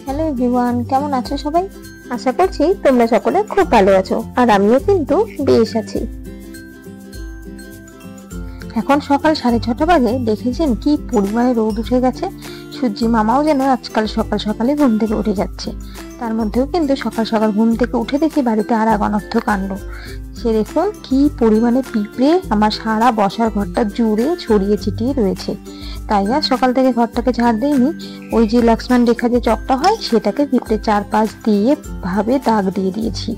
Hello everyone, কেমন আছো সবাই? আশা করছি তোমরা সকলে খুব ভালো আছো, আর আমিও কিন্তু বেশ আছি। এখন সকাল 6:30 বাজে। দেখেছেন কি পরিমাণে রোদ উঠে গেছে। সূর্যি মামাও যেন আজকাল সকাল সকালে ঘুম থেকে উঠে যাচ্ছে। তার মধ্যেও কিন্তু সকাল সকাল ঘুম থেকে উঠে দেখি বাড়িতে আর এক অনর্থ কাণ্ড। সে দেখুন কি পরিমাণে পিঁপড়ে আমার সারা বসার ঘরটা জুড়ে ছড়িয়ে ছিটিয়ে রয়েছে। তাই আর সকাল থেকে ঘরটাকে ঝাড় দেয়নি। ওই যে লক্ষ্মণ রেখা যে চকটা হয় সেটাকে পিঁপড়ে চারপাশ দিয়ে ভাবে দাগ দিয়ে দিয়েছি।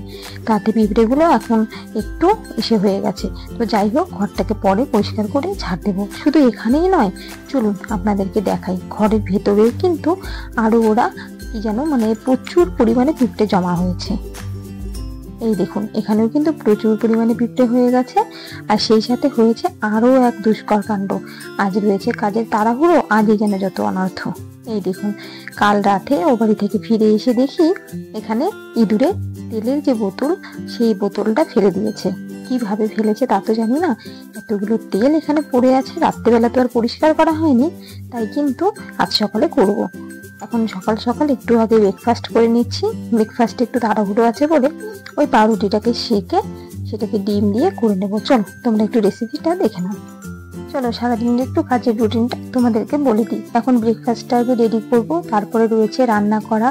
তাতে পিঁপড়েগুলো এখন একটু এসে হয়ে গেছে। তো যাই হোক, ঘরটাকে পরে পরিষ্কার করে ঝাড় দেবো। শুধু এখানেই নয়, চলুন আপনাদেরকে দেখাই ঘরের ভেতরেও কিন্তু আরো ওরা কি যেন প্রচুর পরিমাণে পিঁপড়ে জমা হয়েছে। এই দেখুন, এখানেও কিন্তু প্রচুর পরিমাণে পিঁপড়ে হয়ে গেছে। আর সেই সাথে হয়েছে আরো এক দুষ্কর কাণ্ড। আজ রয়েছে কাজের তাড়াহুড়ো, আজই যেন যত অনর্থ। এই দেখুন, কাল রাতে ও বাড়ি থেকে ফিরে এসে দেখি এখানে ইঁদুরে তেলের যে বোতল, সেই বোতলটা ফেলে দিয়েছে। কিভাবে ফেলেছে তা তো জানি না। এতগুলো তেল এখানে পড়ে আছে, রাত্রেবেলা তো আর পরিষ্কার করা হয়নি, তাই কিন্তু আজ সকালে করব। এখন সকাল সকাল একটু আগে ব্রেকফাস্ট করে নিচ্ছি। ব্রেকফাস্টে একটু তাড়াহুড়ো আছে বলে ওই পাউরুটিটাকে সেকে সেটাকে ডিম দিয়ে করে নেবো। চলো তোমরা একটু রেসিপিটা দেখে নাও। চলো সারাদিনের একটু কাজের রুটিনটা তোমাদেরকে বলে দিই। এখন ব্রেকফাস্টটা আগে রেডি করবো, তারপরে রয়েছে রান্না করা,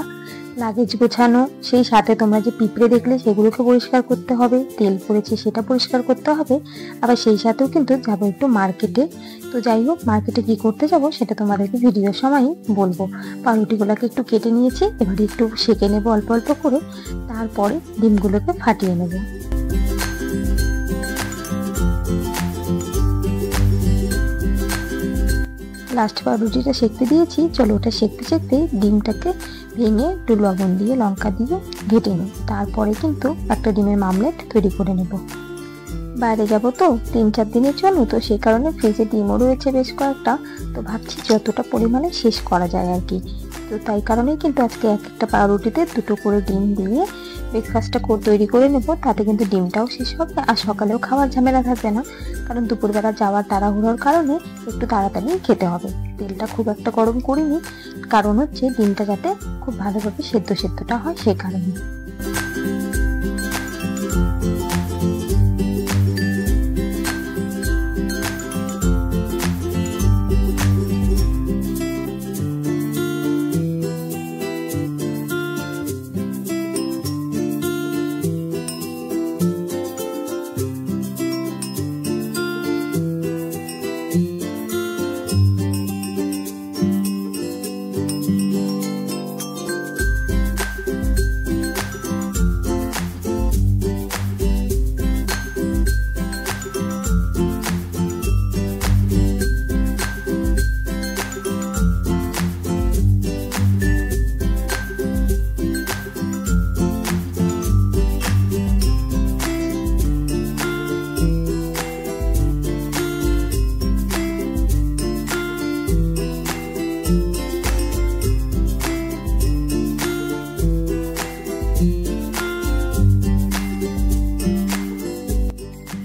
লাগেজ গোছানো, সেই সাথে তোমরা যে পিঁপড়ে দেখলে সেগুলোকে পরিষ্কার করতে হবে, তেল পড়েছে সেটা পরিষ্কার করতে হবে, আবার সেই সাথেও কিন্তু যাবো একটু মার্কেটে। তো যাই হোক, মার্কেটে কি করতে যাব সেটা তোমাদেরকে ভিডিওর সময়ই বলবো। পাউরুটিগুলোকে একটু কেটে নিয়েছি, এবারে একটু সেঁকে নেবো অল্প অল্প করে, তারপরে ডিমগুলোকে ফাটিয়ে নেবো। লাস্ট পাউরুটিটা সেঁকতে দিয়েছি। চলো ওটা সেঁকতে সেঁকতে ডিমটাকে ভেঙে একটু লবণ দিয়ে লঙ্কা দিয়ে ঘেটে নিই। তারপরে কিন্তু একটা ডিমের মামলেট তৈরি করে নেব। বাইরে যাব তো 3-4 দিনের জন্য, তো সেই কারণে ফ্রিজে ডিমও রয়েছে বেশ কয়েকটা। তো ভাবছি যতটা পরিমাণে শেষ করা যায় আর কি। তো তাই কারণেই কিন্তু আজকে এক একটা পাউরুটিতে 2টো করে ডিম দিয়ে ব্রেকফাস্টটা তৈরি করে নেব। তাতে কিন্তু ডিমটাও শেষ হবে, আর সকালেও খাওয়ার ঝামেলা থাকবে না। কারণ দুপুরবেলা যাওয়ার তাড়াহুড়োর কারণে একটু তাড়াতাড়ি খেতে হবে। তেলটা খুব একটা গরম করিনি, কারণ হচ্ছে ডিমটা যাতে খুব ভালোভাবে সেদ্ধটা হয় সেই কারণে।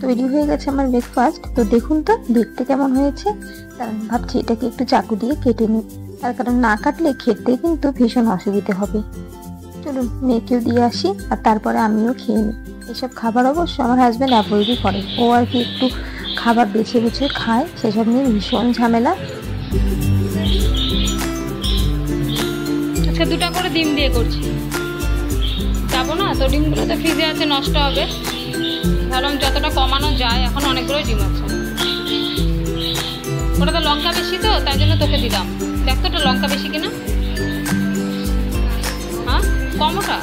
তৈরি হয়ে গেছে আমার ব্রেকফাস্ট। তো দেখুন তো দেখতে কেমন হয়েছে। ভাবছি এটাকে একটু চাকু দিয়ে কেটে নিই, তার কারণ না কাটলে খেতে কিন্তু ভীষণ অসুবিধে হবে। চলুন মেয়েকেও দিয়ে আসি, আর তারপরে আমিও খেয়ে নিই। এসব খাবার অবশ্য আমার হাজব্যান্ড অ্যাভয়েডই করে। ও আর কি একটু খাবার বেছে বেছে খায়, সেসব নিয়ে ভীষণ ঝামেলা। আজকে 2টা করে ডিম দিয়ে করছি। যাবো না তো, ডিমগুলো তো ফ্রিজে আছে, নষ্ট হবে। ভাবলাম যতটা কমানো যায়, এখন অনেকগুলো ডিম আছে। ওটা তো লঙ্কা বেশি, তো তাই জন্য তোকে দিলাম। দেখ তো ওটা লঙ্কা বেশি কিনা। হ্যাঁ কম ওটা।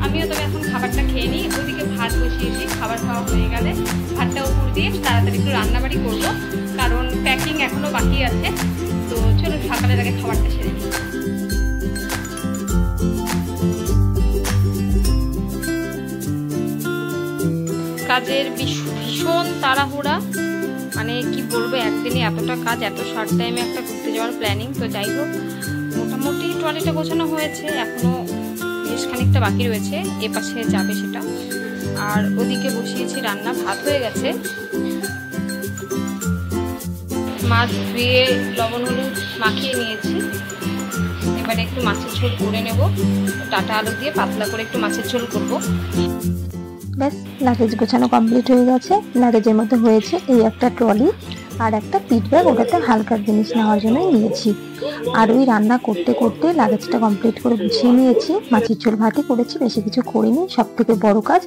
আমিও তবে এখন খাবারটা খেয়ে নিই। ওইদিকে ভাত বসিয়েছি, খাবার খাওয়া হয়ে গেলে ভাতটা উপর দিয়ে তাড়াতাড়ি একটু রান্নাবাড়ি করবো, কারণ প্যাকিং এখনো বাকি আছে। তো চলো সকালের আগে খাবারটা সেরে নিই। কাজের ভীষণ তাড়াহুড়া, কি বলবো, একদিনে এতটা কাজ, এত শর্ট টাইমে একটা ঘুরতে যাওয়ার প্ল্যানিং। তো যাই হোক, মোটামুটি টয়লেটটা গোছানো হয়েছে, এখনো বেশ খানিকটা বাকি রয়েছে, এপাশে যাবে সেটা। আর ওদিকে বসিয়েছি রান্না, ভাত হয়ে গেছে। মাছ ধুয়ে লবণ হলুদ মাখিয়ে নিয়েছি। এবারে একটু মাছের ঝোল করে নেব, ডাঁটা আলু দিয়ে পাতলা করে একটু মাছের ঝোল করবো। ব্যাস, লাগেজ গোছানো কমপ্লিট হয়ে গেছে। লাগেজের মধ্যে হয়েছে এই একটা ট্রলি আর একটা পিট ব্যাগ, ওটাতে হালকা জিনিস নেওয়ার জন্য নিয়েছি। আর ওই রান্না করতে করতে লাগেজটা কমপ্লিট করে গুছিয়ে নিয়েছি। মাছের ঝোল ভাতই করেছি, বেশি কিছু করিনি। সব থেকে বড় কাজ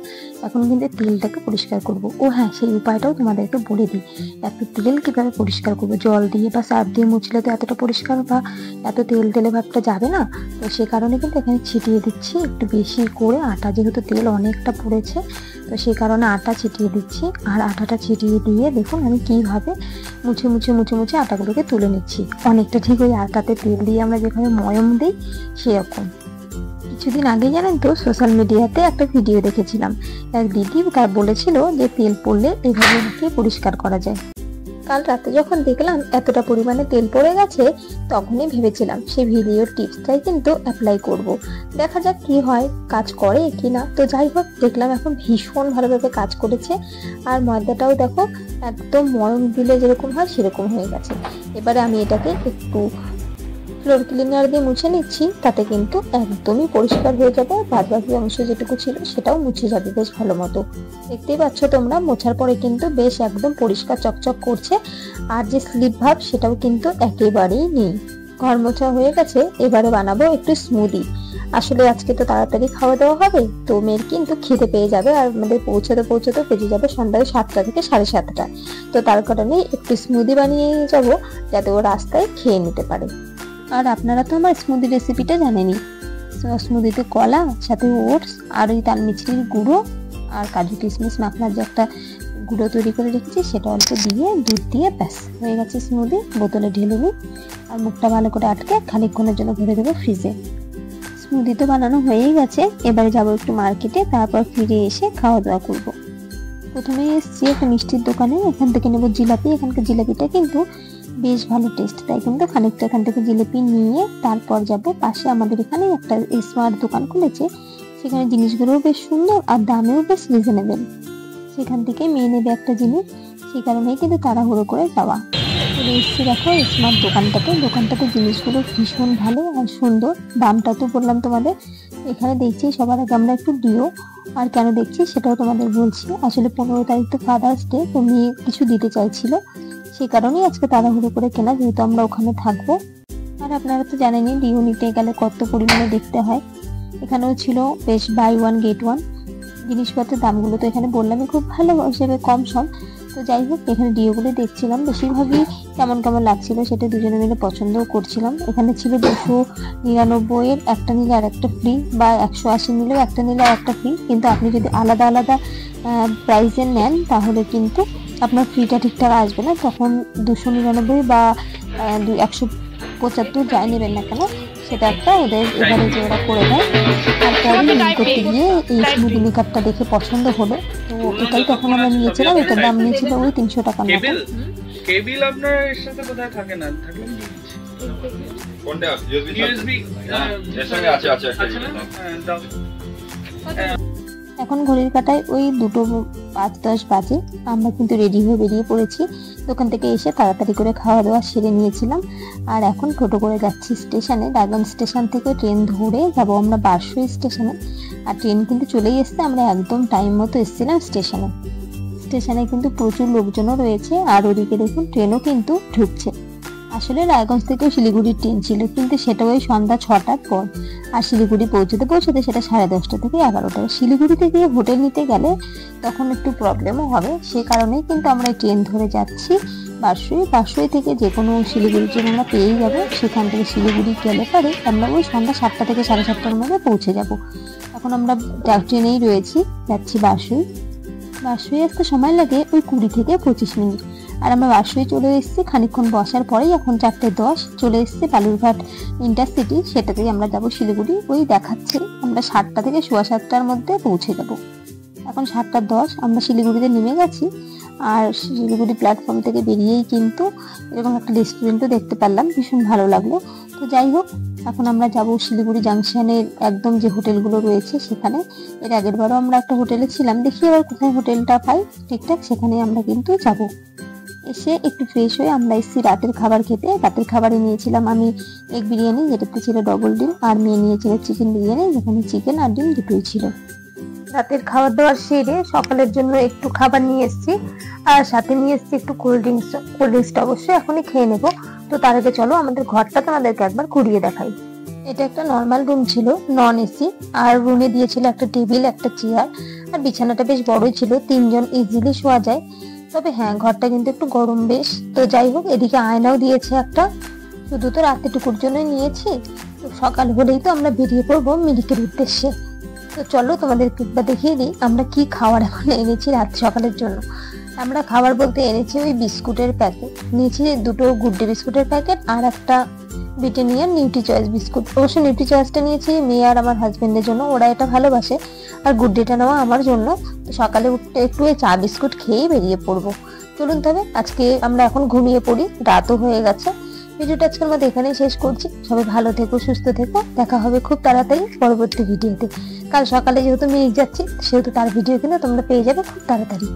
এখন কিন্তু তেলটাকে পরিষ্কার করব। ও হ্যাঁ, সেই উপায়টাও তোমাদেরকে বলে দিই। এত তেল কিভাবে পরিষ্কার করবো, জল দিয়ে বা সার্ফ দিয়ে মুছলে তো এতটা পরিষ্কার বা এত তেল তেলে ভাবটা যাবে না। তো সে কারণে কিন্তু এখানে ছিটিয়ে দিচ্ছি একটু বেশি করে আটা, যেহেতু তেল অনেকটা পড়েছে, তো সেই কারণে আটা ছিটিয়ে দিচ্ছি। আর আটাটা ছিটিয়ে দিয়ে দেখুন আমি কিভাবে মুছে মুছে মুছে মুছে আটাগুলোকে তুলে নিচ্ছি। অনেকটা ঠিক ওই আটাতে তেল দিয়ে আমরা যেভাবে ময়ম দিই সেরকম। কিছুদিন আগে জানেন তো, সোশ্যাল মিডিয়াতে একটা ভিডিও দেখেছিলাম, এক দিদি তার বলেছিল যে তেল পড়লে এভাবে মুখে পরিষ্কার করা যায়। কাল রাতে যখন দেখলাম এতটা পরিমাণে তেল পড়ে গেছে, তখনই ভেবেছিলাম সেই ভিডিওর টিপসটাই কিন্তু অ্যাপ্লাই করব। দেখা যাক কি হয়, কাজ করে কি না। তো যাই হোক, দেখলাম এখন ভীষণ ভালোভাবে কাজ করেছে। আর ময়দাটাও দেখো একদম ময়ম দিলে যেরকম হয় সেরকম হয়ে গেছে। এবারে আমি এটাকে একটু ফ্লোর ক্লিনার দিয়ে মুছে নিচ্ছি, তাতে কিন্তু একদমই পরিষ্কার হয়ে যাবে। বাদ বাকি অংশ যেটুকু ছিল সেটাও মুছে যাবে বেশ ভালো মতো। দেখতেই পাচ্ছ তোমরা, মোছার পরে কিন্তু বেশ একদম পরিষ্কার চকচক করছে। আর যে স্লিপ ভাব সেটাও কিন্তু একেবারেই নেই। ঘর মোছা হয়ে গেছে, এবারে বানাবো একটু স্মুদি। আসলে আজকে তো তাড়াতাড়ি খাওয়া দাওয়া হবে, তো মেয়ের কিন্তু খিদে পেয়ে যাবে। আর আমাদের পৌঁছাতে পৌঁছাতে বেজে যাবে সন্ধ্যা 7টা থেকে 7:30। তো তার কারণে একটু স্মুদি বানিয়ে নিয়ে যাবো, যাতে ও রাস্তায় খেয়ে নিতে পারে। আর আপনারা তো আমার স্মুদি রেসিপিটা জানেনই। স্মুদিতে কলা, সাথে ওটস আর ওই তাল মিছরির গুঁড়ো আর কাজু কিশমিশ মাখনার যে একটা গুঁড়ো তৈরি করে রেখেছি, সেটা অল্প দিয়ে দুধ দিয়ে ব্যাস হয়ে গেছে স্মুদি। বোতলে ঢেলে নিই আর মুখটা ভালো করে আটকে খানিকক্ষণের জন্য ভরে দেবো ফ্রিজে। স্মুদি তো বানানো হয়েই গেছে, এবারে যাবো একটু মার্কেটে, তারপর ফিরে এসে খাওয়া দাওয়া করবো। প্রথমে এসছি একটা মিষ্টির দোকানে, এখান থেকে নেবো জিলাপি। এখানকার জিলাপিটা কিন্তু বেশ ভালো টেস্ট, তাই কিন্তু খানিকটা এখান থেকে জিলিপি নিয়ে তারপর যাব পাশে আমাদের এখানে একটা স্মার্ট দোকান খুলেছে, সেখানে জিনিসগুলোও বেশ সুন্দর আর দামেও বেশ রিজনেবল। সেখান থেকে মেয়ে নেবে একটা জিনিস, সেই কারণেই কিন্তু তাড়াহুড়ো করে যাওয়া। এসছি দেখো স্মার্ট দোকানটাতে জিনিসগুলো ভীষণ ভালো আর সুন্দর। দামটা তো বললাম তোমাদের। এখানে দেখছি সবার আগে আমরা একটু ডিও, আর কেন দেখছি সেটাও তোমাদের বলছি। আসলে 15 তারিখ তো ফাদার্স ডে, তো মেয়ে কিছু দিতে চাইছিল, সেই কারণেই আজকে তাড়াহুড়ো করে কেনা, যেহেতু আমরা ওখানে থাকবো। আর আপনারা তো জানেনই ডিও নিতে গেলে কত পরিমাণে দেখতে হয়। এখানেও ছিল বেশ বাই ওয়ান গেট ওয়ান। জিনিসপত্রের দামগুলো তো এখানে বললামই খুব ভালো হিসেবে কম সম। তো যাই হোক, এখানে ডিওগুলো দেখছিলাম, বেশিরভাগই কেমন কেমন লাগছিল সেটা দুজনে মিলে পছন্দও করছিলাম। এখানে ছিল 299-এর একটা নিলে আর একটা ফ্রি, বা 180 নিলেও একটা নিলে আর একটা ফ্রি। কিন্তু আপনি যদি আলাদা আলাদা প্রাইসের নেন তাহলে কিন্তু আপনার ফ্রিটা ঠিকঠাক আসবে না। তখন 299 বা 175 যাই নেবেন না কেন, সেটা একটা ওদের এবারে যে ওরা করে দেয়। তারপরে করতে গিয়ে এই স্মুদি মেকআপটা দেখে পছন্দ হলো, তো এটাই তখন আমরা নিয়েছিলাম। এটার দাম নিয়েছিল ওই 300 টাকা মতো। কেবল আপনার এর সাথে কোথায় থাকে না, থাকলে কোনটা ইউএসবি এর সঙ্গে আছে একটা দাও। এখন ঘড়ির কাঁটায় ওই 2:05-10 বাজে। আমরা কিন্তু রেডি হয়ে বেরিয়ে পড়েছি। দোকান থেকে এসে তাড়াতাড়ি করে খাওয়া দাওয়া সেরে নিয়েছিলাম। আর এখন টোটো করে যাচ্ছি স্টেশনে। ডায়গঞ্জ স্টেশন থেকে ট্রেন ধরে যাব আমরা বারসই স্টেশনে। আর ট্রেন কিন্তু চলেই এসছে, আমরা একদম টাইম মতো এসেছিলাম স্টেশনে কিন্তু প্রচুর লোকজনও রয়েছে। আর ওদিকে দেখুন ট্রেনও কিন্তু ঢুকছে। আসলে রায়গঞ্জ থেকেও শিলিগুড়ির ট্রেন ছিল, কিন্তু সেটা ওই সন্ধ্যা 6টার পর। আর শিলিগুড়ি পৌঁছতে সেটা 10:30 থেকে 11টা। শিলিগুড়ি থেকে হোটেল নিতে গেলে তখন একটু প্রবলেমও হবে, সেই কারণেই কিন্তু আমরা ট্রেন ধরে যাচ্ছি বারসই থেকে যে কোনো শিলিগুড়ির ট্রেন আমরা পেয়েই যাবো। সেখান থেকে শিলিগুড়ি গেলে পরে আমরা ওই সন্ধ্যা 7টা থেকে 7:30টার মধ্যে পৌঁছে যাব। এখন আমরা ট্রেনেই রয়েছি, যাচ্ছি বারসই আসতে সময় লাগে ওই 20 থেকে 25 মিনিট। আর আমরা বারসই চলে এসেছি। খানিকক্ষণ বসার পরেই এখন 4:10 চলে এসেছি বালুরঘাট ইন্টারসিটি, সেটাতেই আমরা যাব শিলিগুড়ি। ওই দেখাচ্ছে আমরা 7টা থেকে 7:15টার মধ্যে পৌঁছে যাব। এখন 7:10 আমরা শিলিগুড়িতে নেমে গেছি। আর শিলিগুড়ি প্ল্যাটফর্ম থেকে বেরিয়েই কিন্তু এরকম একটা রেস্টুরেন্টও দেখতে পারলাম, ভীষণ ভালো লাগলো। তো যাই হোক, এখন আমরা যাব শিলিগুড়ি জাংশনের একদম যে হোটেলগুলো রয়েছে সেখানে। এর আগের বারও আমরা একটা হোটেলে ছিলাম, দেখি এবার কোথায় হোটেলটা পাই ঠিকঠাক সেখানে আমরা কিন্তু যাব। এসে একটু ফ্রেশ হয়ে আমরা এসেছি রাতের খাবার খেতে। রাতের খাবারে নিয়েছিলাম আমি এগ বিরিয়ানি, যেটাতে ছিল ডবল ডিম, আর মেয়ে নিয়েছিল চিকেন বিরিয়ানি, যেখানে চিকেন আর ডিম দুটোই ছিল। রাতের খাবার দাবার সেরে সকালের জন্য একটু খাবার নিয়ে এসেছি, আর সাথে নিয়ে এসেছি একটু কোল্ড ড্রিঙ্কসটা অবশ্যই এখনই খেয়ে নেবো। তো তার আগে চলো আমাদের ঘরটা তোমাদেরকে একবার ঘুরিয়ে দেখাই। এটা একটা নর্মাল রুম ছিল, নন এসি, আর রুমে দিয়েছিল একটা টেবিল, একটা চেয়ার, আর বিছানাটা বেশ বড়ই ছিল, 3 জন ইজিলি শোয়া যায়। তবে হ্যাঁ, ঘরটা কিন্তু একটু গরম বেশ। তো যাই হোক, এদিকে আয়নাও দিয়েছে একটা, শুধু তো রাতেটুকুর জন্য নিয়েছি। তো সকাল হলেই তো আমরা বেরিয়ে পড়বো মিরিকের উদ্দেশ্যে। তো চলো তোমাদেরকে একবার দেখিয়ে দিই আমরা কি খাবার এখন এনেছি রাত সকালের জন্য। আমরা খাবার বলতে এনেছি ওই বিস্কুটের প্যাকেট, নিয়েছি 2টো গুড ডে বিস্কুটের প্যাকেট আর একটা ব্রিটানিয়ার নিউট্রি চয়েস বিস্কুট। অবশ্য নিউট্রি চয়েসটা নিয়েছি মেয়ে আর আমার হাজবেন্ডের জন্য, ওরা এটা ভালোবাসে, আর গুড ডেটা নেওয়া আমার জন্য। তো সকালে উঠতে একটু চা বিস্কুট খেয়েই বেরিয়ে পড়বো। চলুন তবে আজকে আমরা এখন ঘুমিয়ে পড়ি, রাতও হয়ে গেছে। ভিডিওটা আজকের মধ্যে এখানেই শেষ করছি। সবাই ভালো থেকো, সুস্থ থেকো, দেখা হবে খুব তাড়াতাড়ি পরবর্তী ভিডিওতে। কাল সকালে যেহেতু মিরিক যাচ্ছি সেহেতু তার ভিডিও কিন্তু তোমরা পেয়ে যাবে খুব তাড়াতাড়ি।